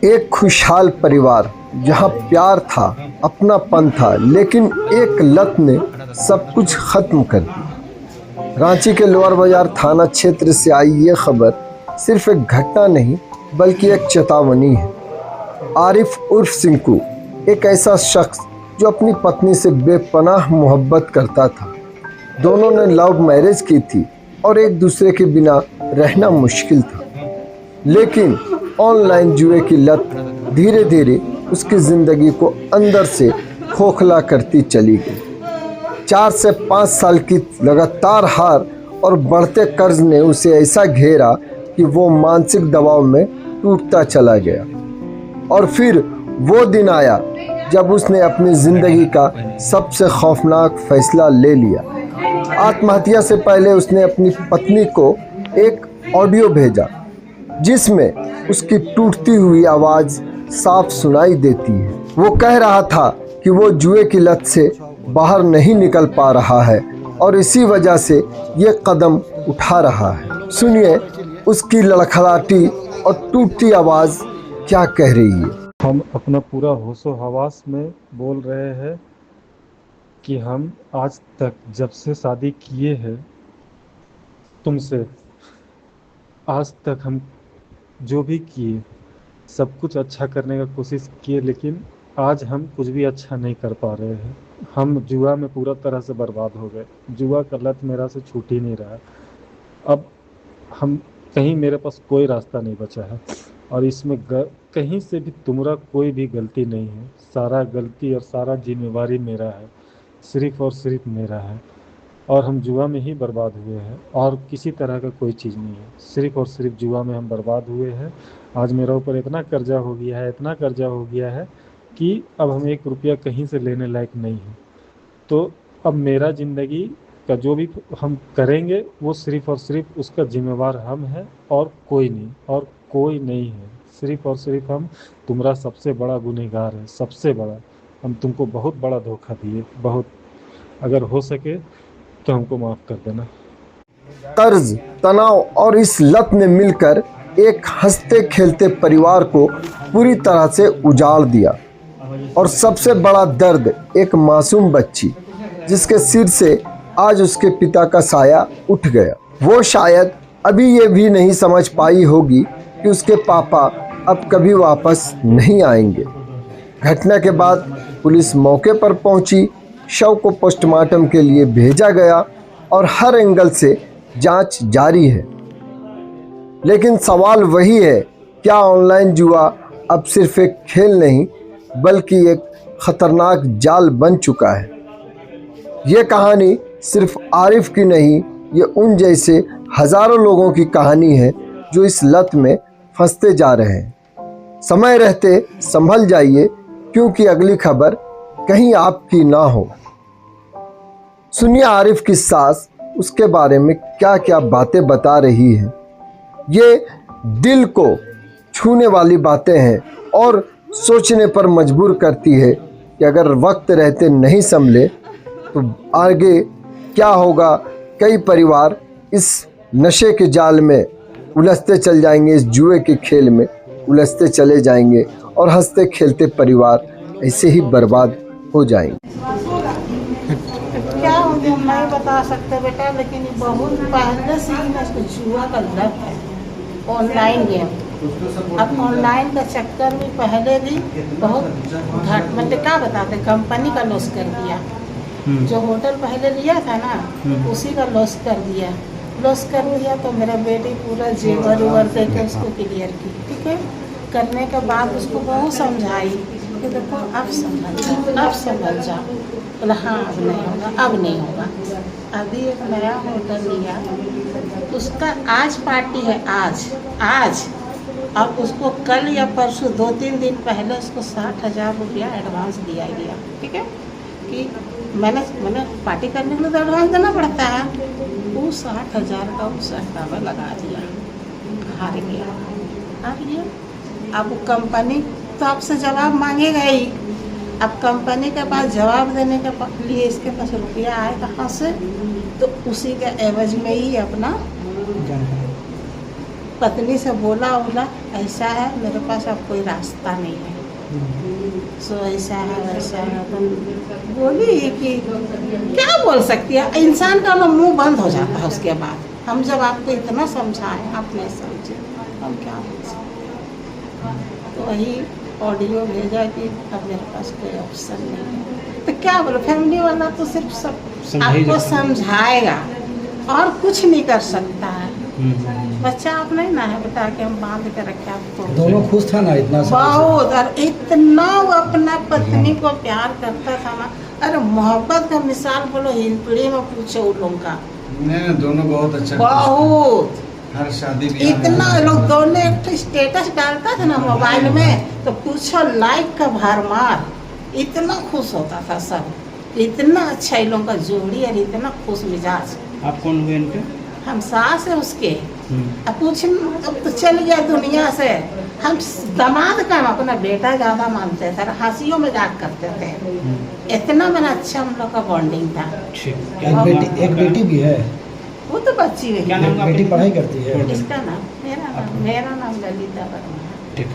एक खुशहाल परिवार जहां प्यार था, अपनापन था, लेकिन एक लत ने सब कुछ खत्म कर दिया। रांची के लोअर बाजार थाना क्षेत्र से आई ये खबर सिर्फ एक घटना नहीं बल्कि एक चेतावनी है। आरिफ उर्फ सिंकू एक ऐसा शख्स जो अपनी पत्नी से बेपनाह मोहब्बत करता था। दोनों ने लव मैरिज की थी और एक दूसरे के बिना रहना मुश्किल था, लेकिन ऑनलाइन जुए की लत धीरे धीरे उसकी ज़िंदगी को अंदर से खोखला करती चली गई। 4 से 5 साल की लगातार हार और बढ़ते कर्ज ने उसे ऐसा घेरा कि वो मानसिक दबाव में टूटता चला गया। और फिर वो दिन आया जब उसने अपनी ज़िंदगी का सबसे खौफनाक फैसला ले लिया। आत्महत्या से पहले उसने अपनी पत्नी को एक ऑडियो भेजा जिसमें उसकी टूटती हुई आवाज़ साफ सुनाई देती है। वो कह रहा था कि वो जुए की लत से बाहर नहीं निकल पा रहा है और इसी वजह से ये कदम उठा रहा है। सुनिए उसकी लड़खड़ाती और टूटती आवाज़ क्या कह रही है। हम अपना पूरा होशो हवास में बोल रहे हैं कि हम आज तक जब से शादी किए हैं तुमसे, आज तक हम जो भी किए सब कुछ अच्छा करने का कोशिश किए, लेकिन आज हम कुछ भी अच्छा नहीं कर पा रहे हैं। हम जुआ में पूरा तरह से बर्बाद हो गए। जुआ का लत मेरा से छूट ही नहीं रहा। अब हम कहीं, मेरे पास कोई रास्ता नहीं बचा है और इसमें कहीं से भी तुम्हारा कोई भी गलती नहीं है। सारा गलती और सारा जिम्मेवारी मेरा है, सिर्फ़ और सिर्फ मेरा है। और हम जुआ में ही बर्बाद हुए हैं और किसी तरह का कोई चीज़ नहीं है, सिर्फ़ और सिर्फ जुआ में हम बर्बाद हुए हैं। आज मेरा ऊपर इतना कर्जा हो गया है, इतना कर्जा हो गया है कि अब हम 1 रुपया कहीं से लेने लायक नहीं है। तो अब मेरा ज़िंदगी का जो भी हम करेंगे वो सिर्फ़ और सिर्फ उसका जिम्मेवार हम हैं और कोई नहीं, और कोई नहीं है। सिर्फ़ और सिर्फ हम तुम्हारा सबसे बड़ा गुनहगार है, सबसे बड़ा। हम तुमको बहुत बड़ा धोखा दिए, बहुत। अगर हो सके तो हमको माफ़ कर देना। कर्ज, तनाव और इस लत ने मिलकर एक हंसते खेलते परिवार को पूरी तरह से उजाड़ दिया। और सबसे बड़ा दर्द एक मासूम बच्ची जिसके सिर से आज उसके पिता का साया उठ गया। वो शायद अभी ये भी नहीं समझ पाई होगी कि उसके पापा अब कभी वापस नहीं आएंगे। घटना के बाद पुलिस मौके पर पहुंची, शव को पोस्टमार्टम के लिए भेजा गया और हर एंगल से जांच जारी है। लेकिन सवाल वही है, क्या ऑनलाइन जुआ अब सिर्फ एक खेल नहीं बल्कि एक खतरनाक जाल बन चुका है। ये कहानी सिर्फ आरिफ की नहीं, ये उन जैसे हज़ारों लोगों की कहानी है जो इस लत में फंसते जा रहे हैं। समय रहते संभल जाइए, क्योंकि अगली खबर कहीं आपकी ना हो। सुनिए आरिफ की सास उसके बारे में क्या क्या बातें बता रही है। ये दिल को छूने वाली बातें हैं और सोचने पर मजबूर करती है कि अगर वक्त रहते नहीं संभले तो आगे क्या होगा। कई परिवार इस नशे के जाल में उलझते चल जाएंगे, इस जुए के खेल में उलझते चले जाएंगे और हंसते खेलते परिवार ऐसे ही बर्बाद हो जाएंगे। क्या होगा नहीं बता सकते बेटा, लेकिन बहुत पहले से ही इसको जुआ का लत है, ऑनलाइन गेम। अब ऑनलाइन का चक्कर में पहले भी बहुत मतलब क्या बताते, कंपनी का लॉस कर दिया। जो होटल पहले लिया था ना उसी का लॉस कर दिया। तो मेरा बेटी पूरा जेवर उवर दे के उसको क्लियर की, ठीक है। करने के बाद उसको बहुत समझाई कि देखो अब समझ जा। बोला हाँ अब नहीं होगा। अभी एक नया होटल लिया, उसका आज पार्टी है, आज अब उसको कल या परसों 2-3 दिन पहले उसको 60,000 रुपया एडवांस दिया गया, ठीक है। कि मैंने पार्टी करने के लिए तो एडवांस देना पड़ता है। वो 60,000 का उस अटावा लगा दिया, हार गया। अब कंपनी तो आपसे जवाब मांगेगा ही। अब कंपनी के पास जवाब देने के लिए इसके पास रुपया आए कहाँ से, तो उसी के एवज में ही अपना पत्नी से बोला ऐसा है, मेरे पास अब कोई रास्ता नहीं है, सो ऐसा है वैसा है। तो बोली कि क्या बोल सकती है, इंसान का ना मुंह बंद हो जाता है उसके बाद। हम जब आपको इतना समझाएं आप नहीं समझे, हम क्या बोल सकते। तो वही ऑडियो भेजा कि अब मेरे पास कोई ऑप्शन नहीं है। तो क्या बोलो, फैमिली वाला तो सिर्फ सब आपको समझाएगा और कुछ नहीं कर सकता है। बच्चा आप नहीं ना है बेटा कि हम बांध के रखे आपको। दोनों खुश था ना इतना बहुत, और इतना वो अपना पत्नी को प्यार करता था ना। अरे मोहब्बत का मिसाल बोलो हिंदुड़ी में पूछो उन लोगों का। नहीं, दोनों बहुत अच्छा बहुत, हर शादी भी इतना लोग दोनों एक स्टेटस डालता था ना मोबाइल में, तो पूछो लाइक का भरमार, इतना खुश होता था सब। इतना अच्छा इन लोगों का जोड़ी और इतना खुश मिजाज। आप कौन हुए इनके? हम सास है उसके। अब पूछ, अब तो चल गया दुनिया से। हम दामाद का हम अपना बेटा ज्यादा मानते थे, हंसियों मजाक करते थे। इतना मेरा अच्छा हम लोग का बॉन्डिंग था। एक बेटी भी है? वो तो बच्ची हुई। बेटी पढ़ाई करती है? इसका नाम, मेरा नाम ललिता वर्मा है। ठीक।